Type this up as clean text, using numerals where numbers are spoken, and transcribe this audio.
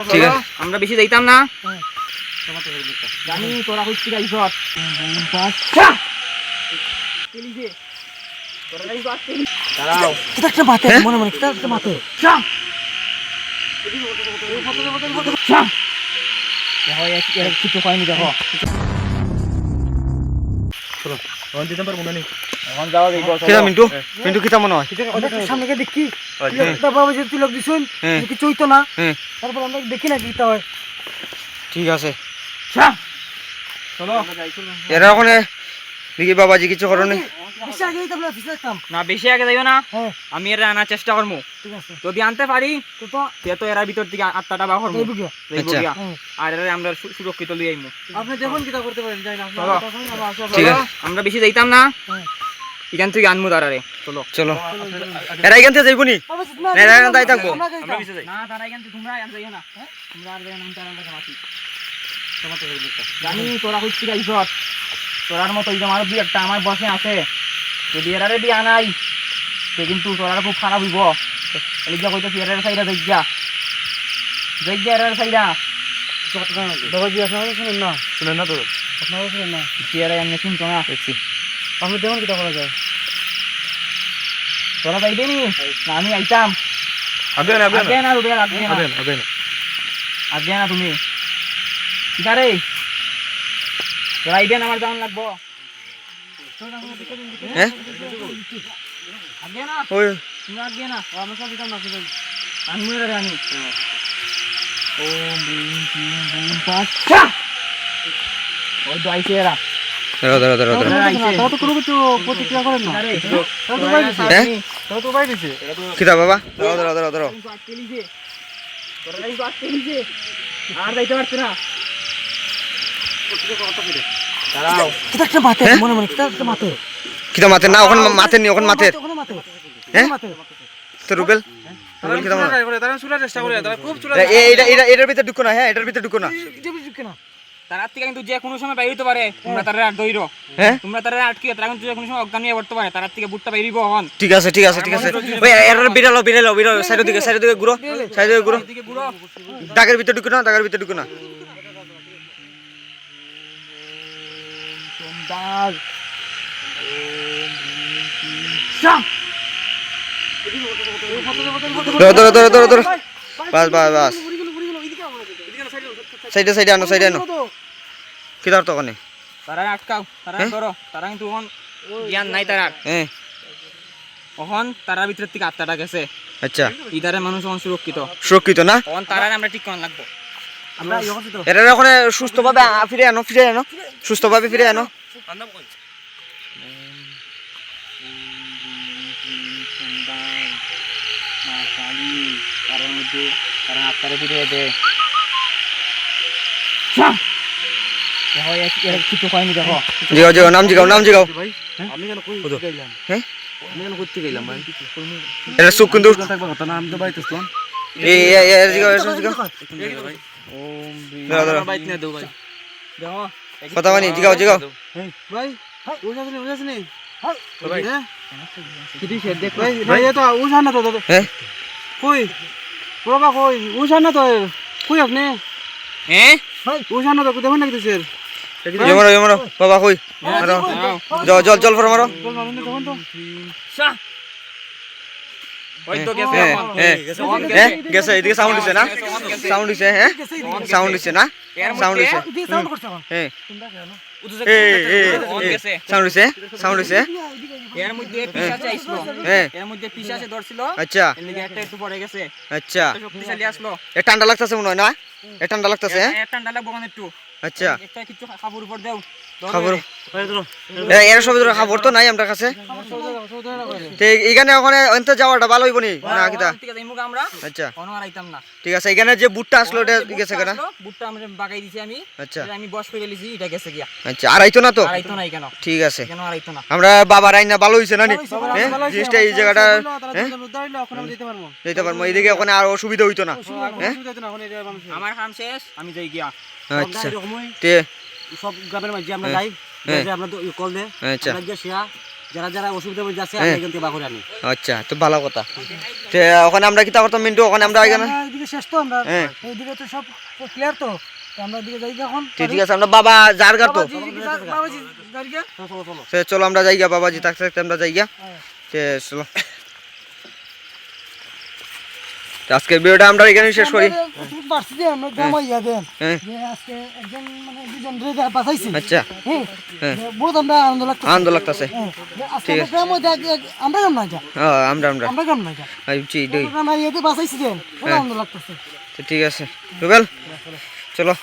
ঠিক আছে আমরা বেশি যাইতাম না জানি তোরা হচ্ছে গাইছ দাঁড়াও কিটা একটা মাতে মনে মনে কিটা একটা মাতে কিছু হয়নি দেখো এখন যাওয়া যাইব কিটা মিন্টু মিন্টু কিটা মনে হয় সামনে গিয়ে দেখি বাবা যে তুই লোক দিছুন কি চইতো না তারপর আমরা দেখি না কিটা হয়। ঠিক আছে চলো এরা ওখানে দেখি বাবাজি কিছু করনি বেশি আগে তো আমরা পিছে থাকতাম। না বেশি আগে যাইও না হ্যাঁ আমি এর আনার চেষ্টা করবো ঠিক আছে যদি আনতে পারি তো তো তো এর ভিতর থেকে আত্মাটা বা করবো যাইব গিয়া। আচ্ছা। আর এর আমরা সুরক্ষিত লই আইমু আপনি দেখুন কিটা করতে পারেন যাই না চলো। ঠিক আছে আমরা বেশি যাইতাম না হ্যাঁ। এখান থেকে আনমু দাঁড়ারে চলো চলো এরা এখান থেকে যাইবনি না এরা এখান তাই থাকবো আমরা পিছে যাই না তারা এখান থেকে তোমরা আর যাইও না তোমরা আর যাইও না তারা আমরা মাটি জানি তোরা হচ্ছে গাইছ তোরার মতো এই আমার দুই একটা আমার বসে আছে যদি এরারে দিয়ে আনাই সে কিন্তু তোরার খুব খারাপ হইব এলিগা কইতেছি এরার সাইডা যাইগা এরার সাইডা বাবা জি আপনারা শুনেন না শুনেন না তো আপনারা শুনেন না এরা এমনি শুনতো না দেখছি আপনি দেখুন কিটা করা যায়। তোরা যাইবে নি না আমি আইতাম আগে না আগে না রুবেল আগে না আগে না আগে না তুমি কিদারে তোরা আইবেন আমার যাওয়ান লাগবো হ্যাঁ আগে না ওই তুমি আগে না আমি সব দিতাম না শুধু আনমু রে আমি ওম বিম বিম বিম পাঁচ ওই দাইছে এরা দাঁড়াও দাঁড়াও দাঁড়াও দাঁড়াও তারা তো কোনো কিছু প্রতিক্রিয়া করেন না। কিদারে তারা তো বাইরে দিছে। হ্যাঁ তারা তো বাইরে দিছে। কিটা বাবা দাঁড়াও দাঁড়াও দাঁড়াও দাঁড়াও আর যাইতে পারছে না দাঁড়াও কিটা একটা মাতে মনে মনে কিটা একটা মাতে কিটা মাতে না ওখানে মাতে নি ওখানে মাতে ওখানে মাতে হ্যাঁ মাতে তো রুবেল রুবেল কিটা মনে তারা চুলার চেষ্টা করে তারা খুব চুলার এটার ভিতরে ঢুকো না হ্যাঁ এটার ভিতরে ঢুকো না কেনা তারা থেকে কিন্তু যে কোনো সময় বাইরে হতে পারে তোমরা তারা আর দইরো হ্যাঁ তোমরা তারা আটকে তারা কিন্তু যে কোনো সময় অজ্ঞান হয়ে পড়তে পারে তারা থেকে বুটটা বাইরিব হন ঠিক আছে ঠিক আছে ঠিক আছে ওই এটার বিড়ালো সাইডের দিকে ঘুরো সাইডের দিকে ঘুরো এদিকে ঘুরো দাগের ভিতরে ঢুকো না দাগের ভিতরে ঢুকো না দাগ ধরো বাস বাস বাস সাইডে আনো কি ধর তো ওখানে তারা আটকাও তারা ধরো তারা কিন্তু ওহন জ্ঞান নাই তারা হ্যাঁ ওহন তারার ভিতর থেকে আত্মাটা গেছে আচ্ছা ইদারে মানুষ ওহন সুরক্ষিত না ওহন তারার আমরা ঠিক করান লাগবো আমরা ইয়ে তো এরা ওখানে সুস্থভাবে ফিরে আনো সুস্থভাবে ফিরে আনো তার মধ্যে তারা আত্মারে ফিরে দে কিছু হয়নি দেখো জিগাও নাম জিগাও আমি কেন কই গেলাম হ্যাঁ আমি কেন করতে গেলাম ভাই এটা সুখ কিন্তু থাকবা কথা না আমি তো বাইতে আসলাম এই জিগাও দাঁড়া বাইতে না দাও ভাই দেখো কথা মানি জিগাও ভাই উঠাস নি ভাই কি তুই সে দেখ ভাই ভাই এটা উঠান না তো হ্যাঁ কই বাবা কই উঠান না তো কই আপনি হ্যাঁ ভাই উঠান না তো দেখুন না কিছু মারো বাবা কই মারো জল ফর মারো দেখুন তো ওই তো গেছে এখন গেছে এদিকে সাউন্ড দিছে না সাউন্ড দিছে হ্যাঁ সাউন্ড দিছে না সাউন্ড দিছে সাউন্ড করছ এখন হ্যাঁ গেছে সাউন্ড দিছে এর মধ্যে পিশাচ আইছিল হ্যাঁ এর মধ্যে পিশাচে ধরছিল আচ্ছা এর লিগে একটা একটু পড়ে গেছে আচ্ছা শক্তিশালী আসলো এ ঠান্ডা লাগতেছে মনে হয় না এ ঠান্ডা লাগতেছে হ্যাঁ একটা ঠান্ডা লাগবো একটু আচ্ছা একটা কিছু খাবার উপর দাও খবর এরা সব খবর তো নাই আমার কাছে তো এখানে ওখানে অন্ত যাওয়াটা ভালো হইব নি না কিতা ঠিক আছে ইমুক আমরা আচ্ছা কোনো আর আইতাম না ঠিক আছে এখানে যে বুটটা আসলো এটা গেছে কেনা বুটটা আমরা বাগাই দিছি আমি আচ্ছা এটা আমি বস করে লিছি এটা গেছে গিয়া আচ্ছা আর আইতো না তো আর আইতো নাই কেন ঠিক আছে কেন আর আইতো না আমরা বাবার আইনা ভালো হইছে না নি হ্যাঁ জিনিসটা এই জায়গাটা হ্যাঁ যেতে পারবো এইদিকে ওখানে আর অসুবিধা হইতো না হ্যাঁ আমার কাম শেষ আমি যাই গিয়া আচ্ছা তে সব গ্রামের মাঝে আমরা যাই আমরা কল দে আচ্ছা আমরা গিয়ে শেয়া যারা যারা অসুবিধা মধ্যে আছে হ্যাঁ। আমরা এখান থেকে বাকুড়ে আনি আচ্ছা তো ভালো কথা তে ওখানে আমরা কি করতাম মিন্টু ওখানে আমরা এখানে এদিকে শেষ তো আমরা হ্যাঁ। এইদিকে তো সব ক্লিয়ার তো আমরা এদিকে যাই এখন ঠিক আছে আমরা বাবা যার গার তো বাবাজি গাড়িকে চলো চলো তে চলো আমরা যাই গা বাবাজি থাকতে থাকতে আমরা যাই গা তে চলো তো আজকের ভিডিওটা আমরা এখানে শেষ করি খুব বাড়ছি যে আমরা জামাইয়া দেন হ্যাঁ যে আজকে একজন মানে দুজন রে বাঁচাইছি আচ্ছা হ্যাঁ হ্যাঁ বহুত আমরা আনন্দ লাগতো আনন্দ লাগতেছে আজকে গ্রাম আমরা গ্রাম না যা আমরা আমরা গ্রাম না যা আইছি দই গ্রাম না ইয়েতে বাঁচাইছি দেন বহুত আনন্দ লাগতেছে তো ঠিক আছে রুবেল চলো